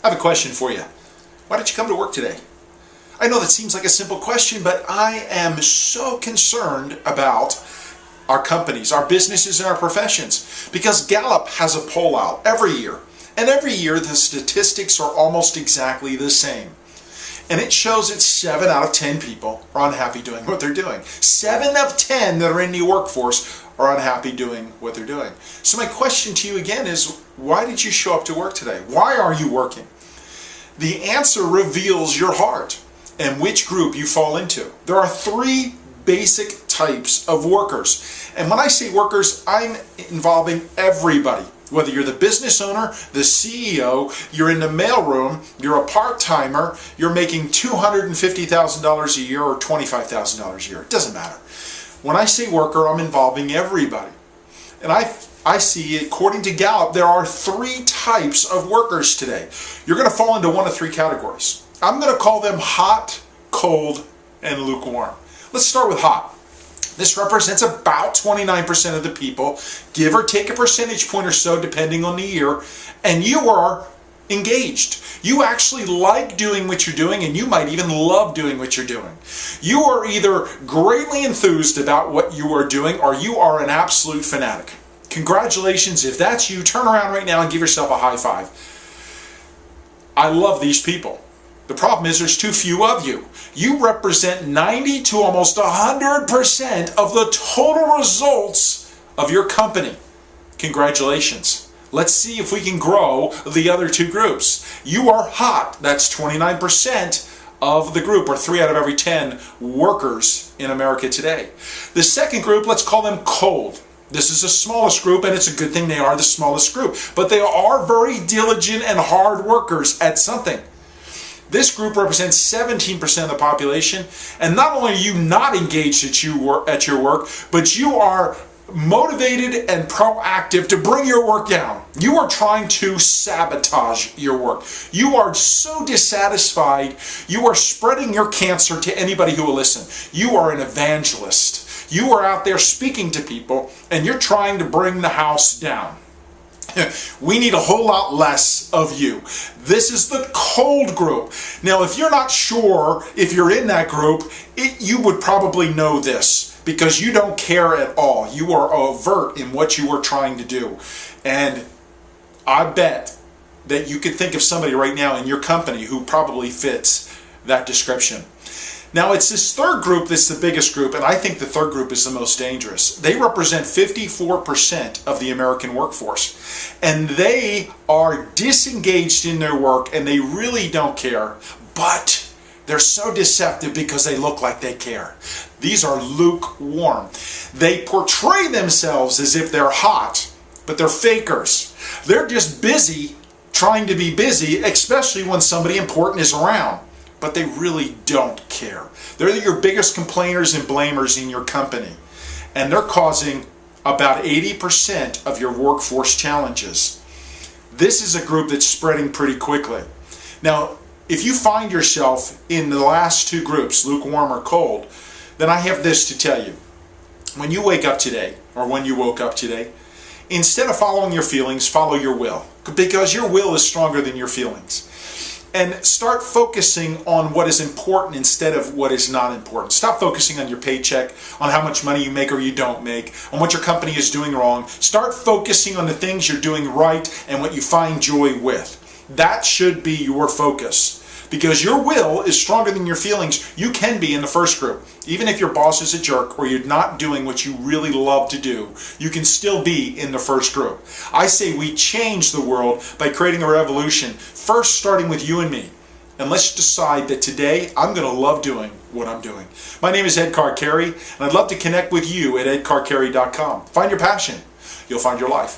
I have a question for you. Why did you come to work today? I know that seems like a simple question, but I am so concerned about our companies, our businesses, and our professions, because Gallup has a poll out every year, and every year the statistics are almost exactly the same. And it shows that 7 out of 10 people are unhappy doing what they're doing. 7 of 10 that are in the workforce are unhappy doing what they're doing. So my question to you again is, why did you show up to work today? Why are you working? The answer reveals your heart and which group you fall into. There are 3 basic types of workers. And when I say workers, I'm involving everybody. Whether you're the business owner, the CEO, you're in the mailroom, you're a part-timer, you're making $250,000 a year or $25,000 a year. It doesn't matter. When I say worker, I'm involving everybody. And I see, according to Gallup, there are 3 types of workers today. You're going to fall into one of 3 categories. I'm going to call them hot, cold, and lukewarm. Let's start with hot. This represents about 29% of the people, give or take a percentage point or so depending on the year, and you are engaged. You actually like doing what you're doing, and you might even love doing what you're doing. You are either greatly enthused about what you are doing, or you are an absolute fanatic. Congratulations, if that's you, turn around right now and give yourself a high five. I love these people. The problem is there's too few of you. You represent 90 to almost 100% of the total results of your company. Congratulations. Let's see if we can grow the other 2 groups. You are hot. That's 29% of the group, or 3 out of every 10 workers in America today. The second group, let's call them cold. This is the smallest group, and it's a good thing they are the smallest group. But they are very diligent and hard workers at something. This group represents 17% of the population, and not only are you not engaged at your work, but you are motivated and proactive to bring your work down. You are trying to sabotage your work. You are so dissatisfied, you are spreading your cancer to anybody who will listen. You are an evangelist. You are out there speaking to people, and you're trying to bring the house down. We need a whole lot less of you. This is the cold group. Now, if you're not sure if you're in that group, you would probably know this because you don't care at all. You are overt in what you are trying to do. And I bet that you could think of somebody right now in your company who probably fits that description. Now, it's this third group that's the biggest group, and I think the third group is the most dangerous. They represent 54% of the American workforce, and they are disengaged in their work, and they really don't care, but they're so deceptive because they look like they care. These are lukewarm. They portray themselves as if they're hot, but they're fakers. They're just busy trying to be busy, especially when somebody important is around. But they really don't care. They're your biggest complainers and blamers in your company. And they're causing about 80% of your workforce challenges. This is a group that's spreading pretty quickly. Now, if you find yourself in the last 2 groups, lukewarm or cold, then I have this to tell you. When you wake up today, or when you woke up today, instead of following your feelings, follow your will. Because your will is stronger than your feelings. And start focusing on what is important instead of what is not important. Stop focusing on your paycheck, on how much money you make or you don't make, on what your company is doing wrong. Start focusing on the things you're doing right and what you find joy with. That should be your focus. Because your will is stronger than your feelings. You can be in the first group. Even if your boss is a jerk or you're not doing what you really love to do, you can still be in the first group. I say we change the world by creating a revolution, first starting with you and me. And let's decide that today I'm going to love doing what I'm doing. My name is Ed Carcarey, and I'd love to connect with you at edcarcarey.com. Find your passion. You'll find your life.